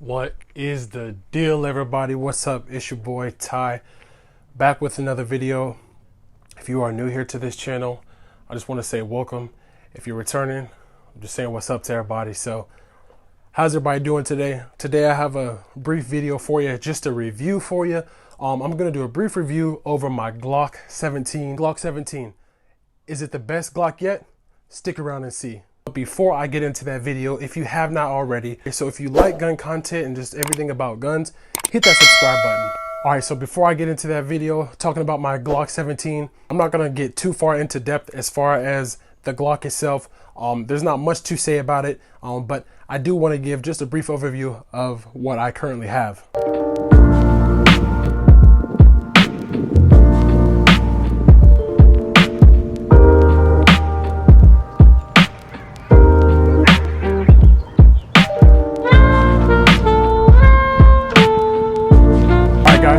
What is the deal, everybody? What's up? It's your boy Ty, back with another video. If you are new here to this channel, I just want to say welcome. If you're returning, I'm just saying what's up to everybody. So how's everybody doing today? Today I have a brief video for you, just a review for you. I'm going to do a brief review over my Glock 17. Glock 17. Is it the best Glock yet? Stick around and see. Before I get into that video, if you have not already, so if you like gun content and just everything about guns, hit that subscribe button. All right, so before I get into that video talking about my Glock 17, I'm not gonna get too far into depth as far as the Glock itself. There's not much to say about it, but I do want to give just a brief overview of what I currently have.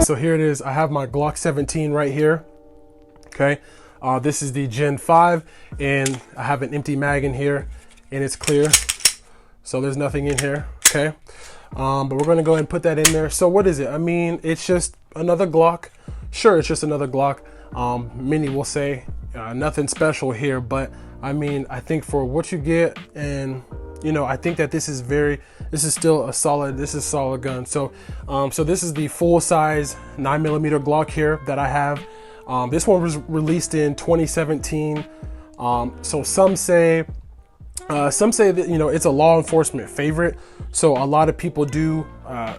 So here it is. I have my Glock 17 right here. Okay, this is the Gen 5, and I have an empty mag in here, and it's clear, so there's nothing in here. Okay, but we're gonna go ahead and put that in there. So what is it? I mean, it's just another Glock. Sure, it's just another Glock. Many will say nothing special here, but I mean, I think for what you get, and you know, I think that this is still a solid, this is a solid gun. So, so this is the full size 9mm Glock here that I have. This one was released in 2017. So some say that, you know, it's a law enforcement favorite. So a lot of people do,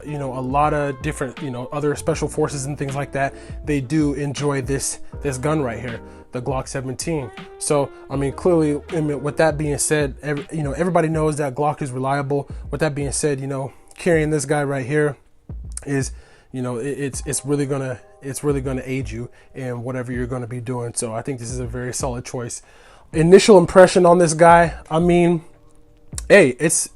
you know, a lot of different, you know, other special forces and things like that, they do enjoy this gun right here, the Glock 17. So, I mean, clearly, I mean, with that being said, you know, everybody knows that Glock is reliable. With that being said, you know, carrying this guy right here is, you know, it's really gonna aid you in whatever you're gonna be doing. So I think this is a very solid choice. Initial impression on this guy, I mean, hey, it's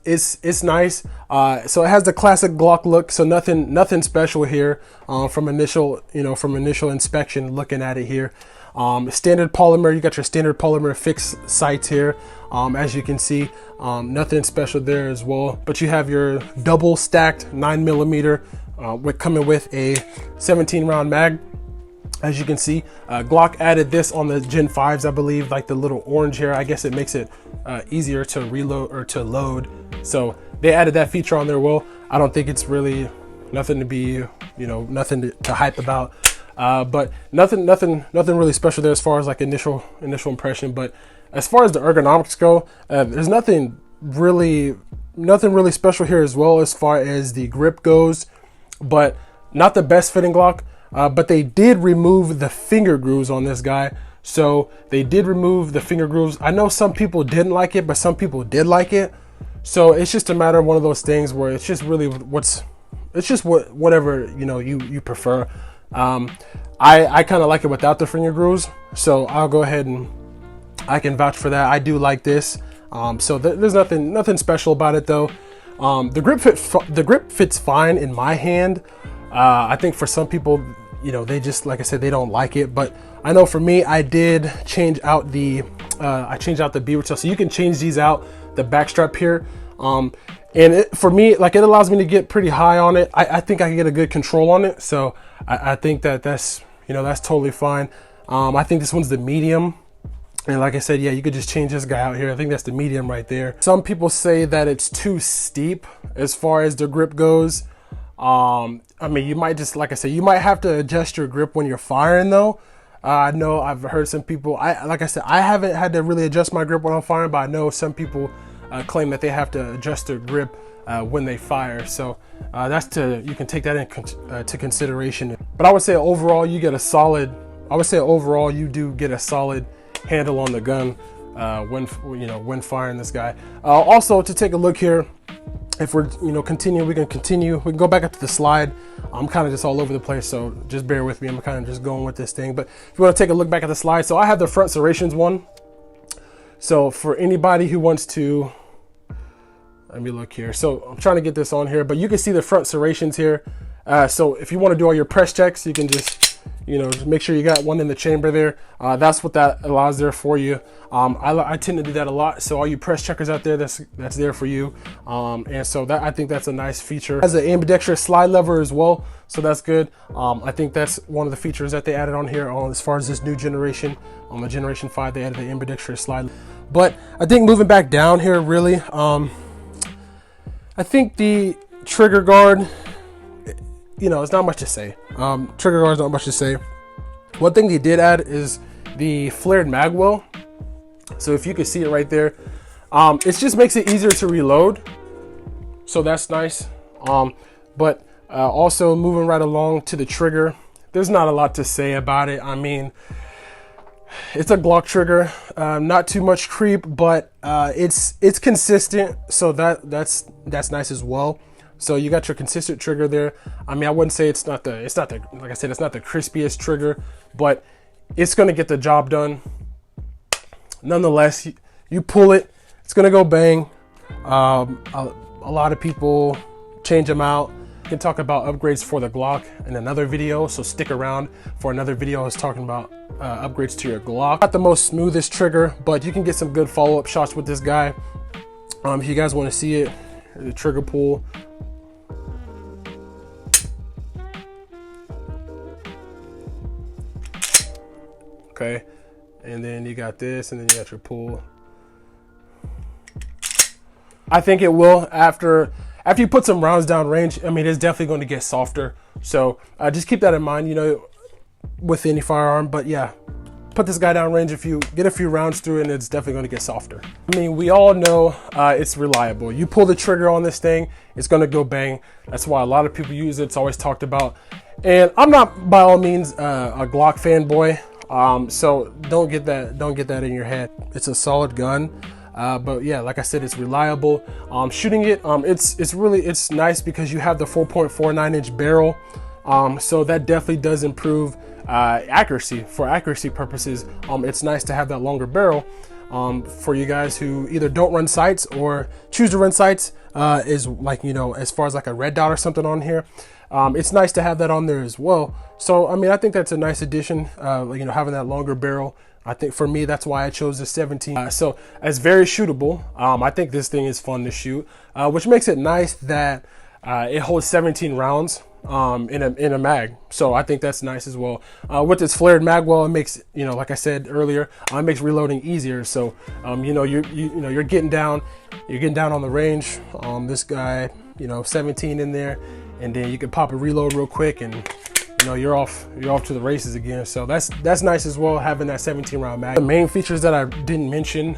nice. So it has the classic Glock look, so nothing special here from initial inspection looking at it here. Standard polymer, you got your standard polymer fixed sights here. As you can see, nothing special there as well, but you have your double stacked 9mm with coming with a 17 round mag. As you can see, Glock added this on the Gen 5s, I believe, like the little orange here. I guess it makes it easier to reload or to load. So they added that feature on there. Well, I don't think it's really nothing to be, you know, nothing to hype about. But nothing really special there as far as like initial impression. But as far as the ergonomics go, there's nothing really special here as well as far as the grip goes. But not the best fitting Glock. But they did remove the finger grooves on this guy. So they did remove the finger grooves. I know some people didn't like it, but some people did like it. So it's just a matter of one of those things where it's just really whatever, you know, you prefer. I kind of like it without the finger grooves. So I'll go ahead and I can vouch for that. I do like this. So there's nothing special about it though. The grip fits fine in my hand. I think for some people, you know, they just, like I said, they don't like it. But I know for me, I did change out the beaver tail. So you can change these out, the back strap here. And for me, like, it allows me to get pretty high on it. I think I can get a good control on it. So I think that's, you know, that's totally fine. I think this one's the medium. And like I said, yeah, you could just change this guy out here. I think that's the medium right there. Some people say that it's too steep as far as the grip goes. I mean, you might just, like I said, you might have to adjust your grip when you're firing though. I know I've heard some people, like I said, I haven't had to really adjust my grip when I'm firing, but I know some people claim that they have to adjust their grip when they fire. So you can take that into consideration. But I would say overall, you do get a solid handle on the gun when firing this guy. Also, to take a look here, if we're, you know, we can go back up to the slide. I'm kind of just all over the place, so just bear with me. I'm kind of just going with this thing. But if you want to take a look back at the slide, so I have the front serrations one. So for anybody who wants to, let me look here. So I'm trying to get this on here, but you can see the front serrations here. So if you want to do all your press checks, you can just you know, just make sure you got one in the chamber there. That's what that allows there for you. I tend to do that a lot. So all you press checkers out there, that's there for you. And so that, I think that's a nice feature. It has an ambidextrous slide lever as well, so that's good. I think that's one of the features that they added on here as far as this new generation. On the Generation 5, they added the ambidextrous slide. But I think moving back down here, really, I think the trigger guard, you know, it's not much to say. Trigger guard's not much to say. One thing they did add is the flared mag well. So if you can see it right there, it just makes it easier to reload. So that's nice. But also moving right along to the trigger, there's not a lot to say about it. I mean, it's a Glock trigger, not too much creep, but it's consistent, so that's nice as well. So you got your consistent trigger there. I mean, I wouldn't say it's not the like I said, it's not the crispiest trigger, but it's gonna get the job done. Nonetheless, you pull it, it's gonna go bang. A lot of people change them out. We can talk about upgrades for the Glock in another video, so stick around for another video. I was talking about upgrades to your Glock. Not the most smoothest trigger, but you can get some good follow-up shots with this guy. If you guys want to see it, the trigger pull. Okay, and then you got this, and then you got your pull. I think it will after you put some rounds down range. I mean, it's definitely going to get softer. So just keep that in mind, you know, with any firearm. But yeah, put this guy down range. If you get a few rounds through it, and it's definitely going to get softer. I mean, we all know it's reliable. You pull the trigger on this thing, it's going to go bang. That's why a lot of people use it. It's always talked about. And I'm not by all means a Glock fanboy. So don't get that in your head. It's a solid gun. But yeah, like I said, it's reliable. Shooting it, it's nice because you have the 4.49 inch barrel. So that definitely does improve accuracy. For accuracy purposes, it's nice to have that longer barrel. For you guys who either don't run sights or choose to run sights, is like, you know, as far as like a red dot or something on here, it's nice to have that on there as well. So I mean, I think that's a nice addition, you know, having that longer barrel. I think for me, that's why I chose the 17. So it's very shootable. I think this thing is fun to shoot, which makes it nice that it holds 17 rounds in a mag. So I think that's nice as well. With this flared mag well, it makes, you know, like I said earlier, it makes reloading easier. So you know, you're getting down on the range. This guy, you know, 17 in there, and then you can pop a reload real quick, and you know, you're off to the races again. So that's nice as well, having that 17 round mag. The main features that I didn't mention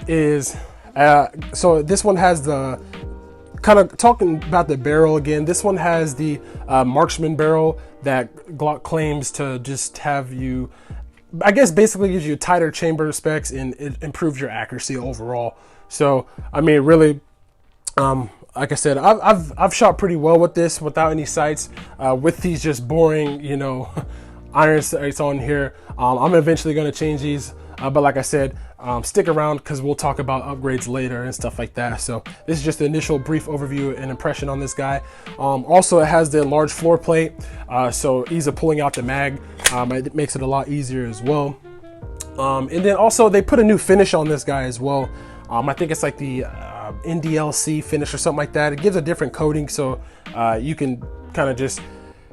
is so this one has the, kind of talking about the barrel again, this one has the marksman barrel that Glock claims to just have you, I guess basically gives you tighter chamber specs, and it improves your accuracy overall. So I mean, really, like I said, I've shot pretty well with this without any sights. With these just boring, you know, iron sights on here, I'm eventually going to change these. But like I said, stick around because we'll talk about upgrades later and stuff like that. So this is just the initial brief overview and impression on this guy. Also, it has the large floor plate, so ease of pulling out the mag. It makes it a lot easier as well. And then also they put a new finish on this guy as well. I think it's like the NDLC finish or something like that. It gives a different coating, so you can kind of just,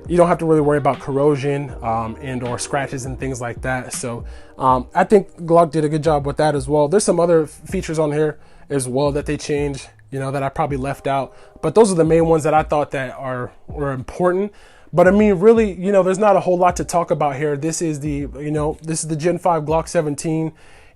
you don't have to really worry about corrosion and or scratches and things like that. So I think Glock did a good job with that as well. There's some other features on here as well that they changed, you know, that I probably left out, but those are the main ones that I thought that were important. But I mean, really, you know, there's not a whole lot to talk about here. This is the, you know, this is the Gen 5 Glock 17,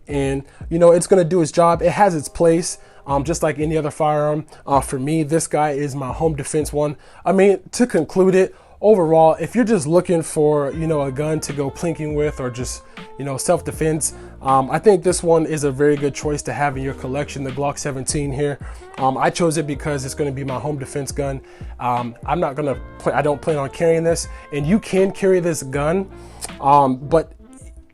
and you know, it's going to do its job. It has its place. Just like any other firearm. For me, this guy is my home defense one. I mean, to conclude it, overall, if you're just looking for, you know, a gun to go plinking with, or just, you know, self-defense, I think this one is a very good choice to have in your collection, the Glock 17 here. I chose it because it's going to be my home defense gun. I don't plan on carrying this, and you can carry this gun, but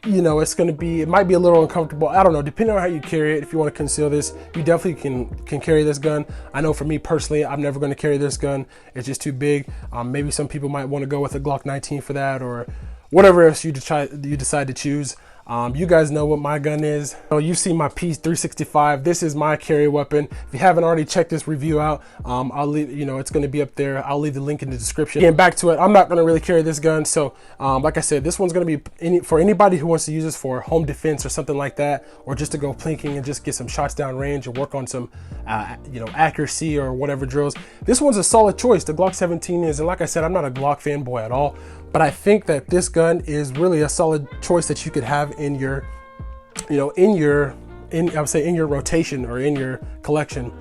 you know, it might be a little uncomfortable. I don't know, depending on how you carry it. If you want to conceal this, you definitely can carry this gun. I know for me personally, I'm never going to carry this gun. It's just too big. Maybe some people might want to go with a Glock 19 for that, or whatever else you decide to choose. You guys know what my gun is. So you see my P365. This is my carry weapon. If you haven't already checked this review out, I'll leave, it's going to be up there. I'll leave the link in the description. Getting back to it, I'm not going to really carry this gun. So like I said, this one's going to be for anybody who wants to use this for home defense or something like that, or just to go plinking and just get some shots down range and work on some accuracy or whatever drills. This one's a solid choice. The Glock 17 is, and like I said, I'm not a Glock fanboy at all, but I think that this gun is really a solid choice that you could have in your, I would say in your rotation or in your collection.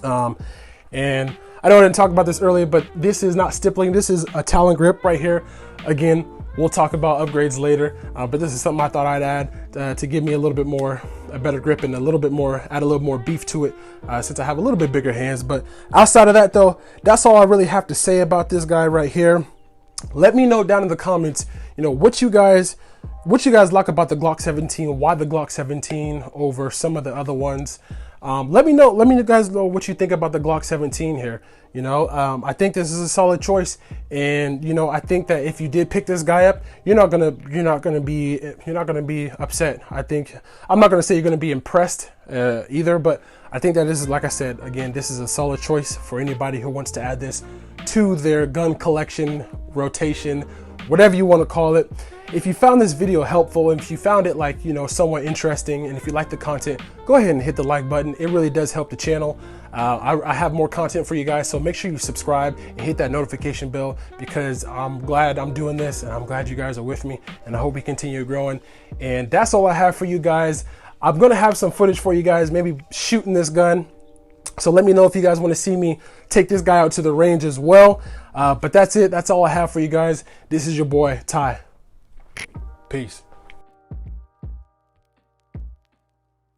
And I know I didn't talk about this earlier, but this is not stippling. This is a Talon grip right here. Again, we'll talk about upgrades later, but this is something I thought I'd add to give me a better grip and add a little more beef to it, since I have a little bit bigger hands. But outside of that though, that's all I really have to say about this guy right here. Let me know down in the comments, what you guys like about the Glock 17, why the Glock 17 over some of the other ones. Let me guys know what you think about the Glock 17 here. I think this is a solid choice, and I think that if you did pick this guy up, you're not gonna be upset. I'm not gonna say you're gonna be impressed either, but I think that this is, like I said, again, this is a solid choice for anybody who wants to add this to their gun collection, rotation, whatever you want to call it. If you found this video helpful, and if you found it somewhat interesting, and if you like the content, go ahead and hit the like button. It really does help the channel. I have more content for you guys, so make sure you subscribe and hit that notification bell, because I'm glad I'm doing this, and I'm glad you guys are with me, and I hope we continue growing. And that's all I have for you guys. I'm gonna have some footage for you guys, maybe shooting this gun. So let me know if you guys want to see me take this guy out to the range as well. But that's it. That's all I have for you guys. This is your boy, Ty. Peace.